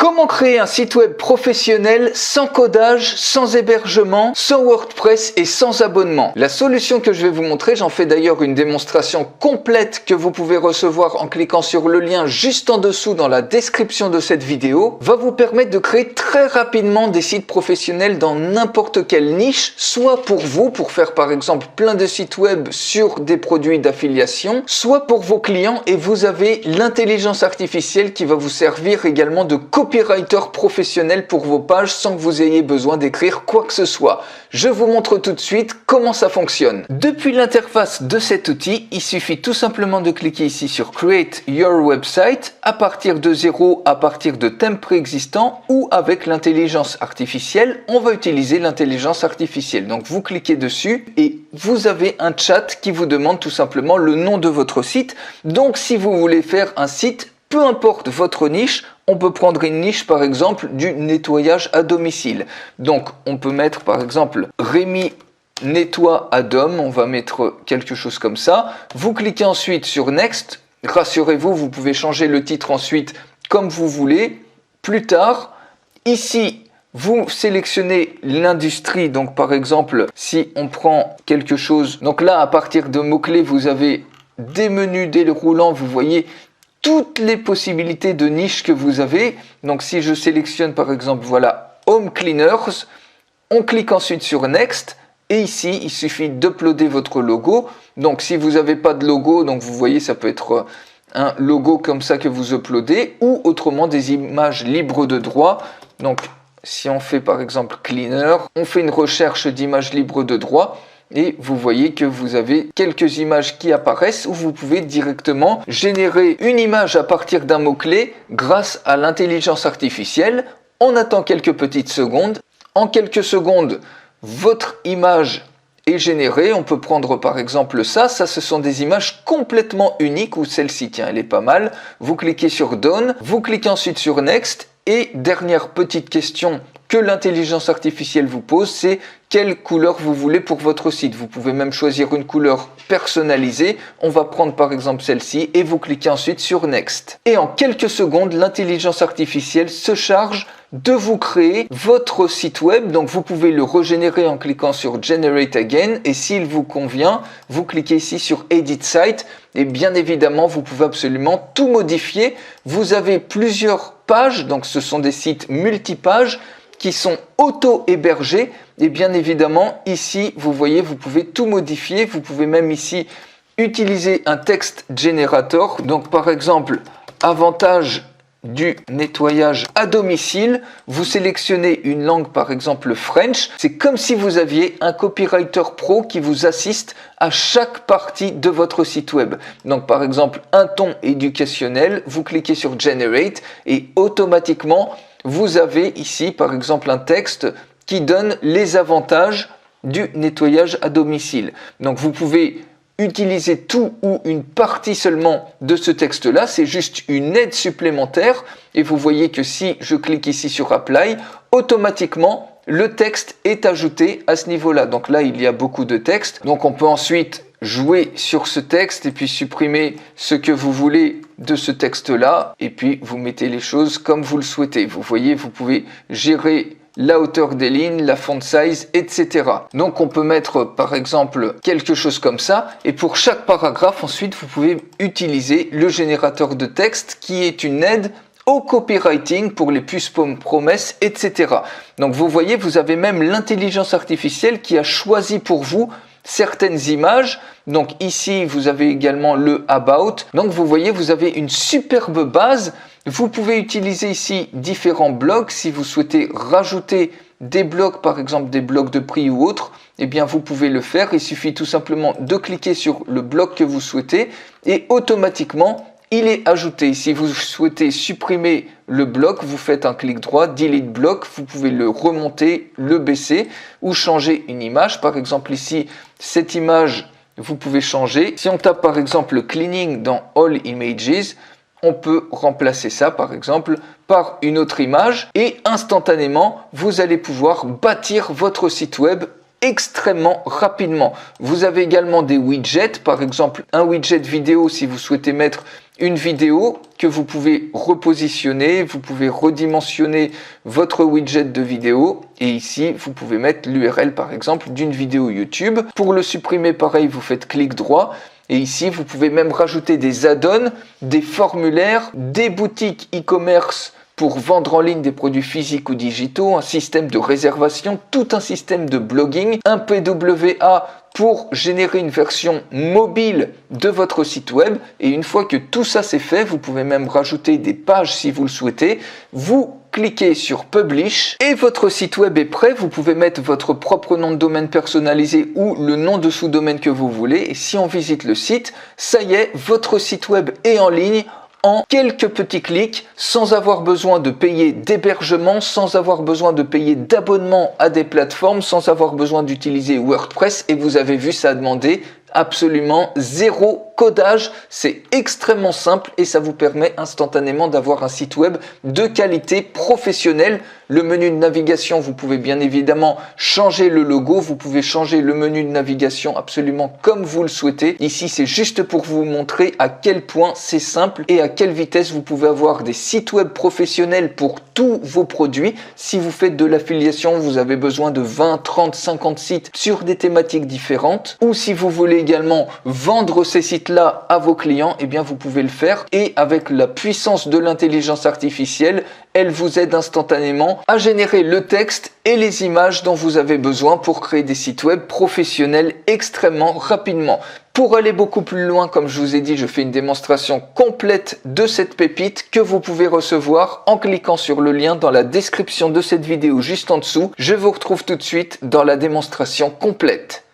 Comment créer un site web professionnel sans codage, sans hébergement, sans WordPress et sans abonnement? La solution que je vais vous montrer, j'en fais d'ailleurs une démonstration complète que vous pouvez recevoir en cliquant sur le lien juste en dessous dans la description de cette vidéo, va vous permettre de créer très rapidement des sites professionnels dans n'importe quelle niche, soit pour vous, pour faire par exemple plein de sites web sur des produits d'affiliation, soit pour vos clients et vous avez l'intelligence artificielle qui va vous servir également de copywriter professionnel pour vos pages sans que vous ayez besoin d'écrire quoi que ce soit. Je vous montre tout de suite comment ça fonctionne. Depuis l'interface de cet outil, il suffit tout simplement de cliquer ici sur Create Your Website à partir de zéro, à partir de thèmes préexistants ou avec l'intelligence artificielle. On va utiliser l'intelligence artificielle. Donc vous cliquez dessus et vous avez un chat qui vous demande tout simplement le nom de votre site. Donc si vous voulez faire un site, peu importe votre niche, on peut prendre une niche par exemple du nettoyage à domicile. Donc on peut mettre par exemple Rémi nettoie à dom, on va mettre quelque chose comme ça. Vous cliquez ensuite sur Next. Rassurez-vous, vous pouvez changer le titre ensuite comme vous voulez. Plus tard, ici, vous sélectionnez l'industrie. Donc par exemple, si on prend quelque chose, donc là à partir de mots-clés, vous avez des menus déroulants, vous voyez toutes les possibilités de niche que vous avez. Donc si je sélectionne par exemple, voilà, Home Cleaners, on clique ensuite sur Next et ici il suffit d'uploader votre logo. Donc si vous n'avez pas de logo, donc vous voyez ça peut être un logo comme ça que vous uploadez ou autrement des images libres de droit. Donc si on fait par exemple Cleaner, on fait une recherche d'images libres de droit. Et vous voyez que vous avez quelques images qui apparaissent où vous pouvez directement générer une image à partir d'un mot-clé grâce à l'intelligence artificielle. On attend quelques petites secondes. En quelques secondes, votre image est générée. On peut prendre par exemple ça. Ça, ce sont des images complètement uniques ou celle-ci, tiens, elle est pas mal. Vous cliquez sur Done. Vous cliquez ensuite sur Next. Et dernière petite question que l'intelligence artificielle vous pose, c'est quelle couleur vous voulez pour votre site. Vous pouvez même choisir une couleur personnalisée. On va prendre par exemple celle-ci et vous cliquez ensuite sur Next. Et en quelques secondes, l'intelligence artificielle se charge de vous créer votre site web. Donc vous pouvez le régénérer en cliquant sur Generate Again et s'il vous convient, vous cliquez ici sur Edit Site et bien évidemment, vous pouvez absolument tout modifier. Vous avez plusieurs pages, donc ce sont des sites multipages qui sont auto-hébergés et bien évidemment ici vous voyez vous pouvez tout modifier, vous pouvez même ici utiliser un text generator. Donc par exemple avantage du nettoyage à domicile, vous sélectionnez une langue par exemple French, c'est comme si vous aviez un copywriter pro qui vous assiste à chaque partie de votre site web. Donc par exemple un ton éducationnel, vous cliquez sur Generate et automatiquement vous avez ici par exemple un texte qui donne les avantages du nettoyage à domicile. Donc vous pouvez utiliser tout ou une partie seulement de ce texte-là, c'est juste une aide supplémentaire et vous voyez que si je clique ici sur Apply, automatiquement le texte est ajouté à ce niveau-là. Donc là, il y a beaucoup de texte. Donc on peut ensuite jouer sur ce texte et puis supprimer ce que vous voulez de ce texte-là et puis vous mettez les choses comme vous le souhaitez. Vous voyez, vous pouvez gérer la hauteur des lignes, la font size, etc. Donc on peut mettre par exemple quelque chose comme ça et pour chaque paragraphe ensuite vous pouvez utiliser le générateur de texte qui est une aide au copywriting pour les promesses, etc. Donc vous voyez, vous avez même l'intelligence artificielle qui a choisi pour vous certaines images. Donc ici vous avez également le About. Donc vous voyez, vous avez une superbe base. Vous pouvez utiliser ici différents blogs. Si vous souhaitez rajouter des blogs, par exemple des blogs de prix ou autres, eh bien vous pouvez le faire. Il suffit tout simplement de cliquer sur le blog que vous souhaitez et automatiquement il est ajouté. Si vous souhaitez supprimer le bloc, vous faites un clic droit, delete bloc, vous pouvez le remonter, le baisser ou changer une image. Par exemple ici, cette image, vous pouvez changer. Si on tape par exemple cleaning dans All Images, on peut remplacer ça par exemple par une autre image et instantanément, vous allez pouvoir bâtir votre site web extrêmement rapidement. Vous avez également des widgets, par exemple un widget vidéo si vous souhaitez mettre une vidéo que vous pouvez repositionner, vous pouvez redimensionner votre widget de vidéo et ici vous pouvez mettre l'URL par exemple d'une vidéo YouTube. Pour le supprimer pareil, vous faites clic droit et ici vous pouvez même rajouter des add-ons, des formulaires, des boutiques e-commerce pour vendre en ligne des produits physiques ou digitaux, un système de réservation, tout un système de blogging, un PWA pour générer une version mobile de votre site web. Et une fois que tout ça c'est fait, vous pouvez même rajouter des pages si vous le souhaitez. Vous cliquez sur Publish et votre site web est prêt. Vous pouvez mettre votre propre nom de domaine personnalisé ou le nom de sous-domaine que vous voulez. Et si on visite le site, ça y est, votre site web est en ligne en quelques petits clics, sans avoir besoin de payer d'hébergement, sans avoir besoin de payer d'abonnement à des plateformes, sans avoir besoin d'utiliser WordPress. Et vous avez vu, ça a demandé absolument zéro codage. C'est extrêmement simple et ça vous permet instantanément d'avoir un site web de qualité professionnelle. Le menu de navigation, vous pouvez bien évidemment changer le logo, vous pouvez changer le menu de navigation absolument comme vous le souhaitez. Ici, c'est juste pour vous montrer à quel point c'est simple et à quelle vitesse vous pouvez avoir des sites web professionnels pour tous vos produits. Si vous faites de l'affiliation, vous avez besoin de 20, 30, 50 sites sur des thématiques différentes. Ou si vous voulez également vendre ces sites-là à vos clients, eh bien vous pouvez le faire. Et avec la puissance de l'intelligence artificielle, elle vous aide instantanément à générer le texte et les images dont vous avez besoin pour créer des sites web professionnels extrêmement rapidement. Pour aller beaucoup plus loin, comme je vous ai dit, je fais une démonstration complète de cette pépite que vous pouvez recevoir en cliquant sur le lien dans la description de cette vidéo juste en dessous. Je vous retrouve tout de suite dans la démonstration complète.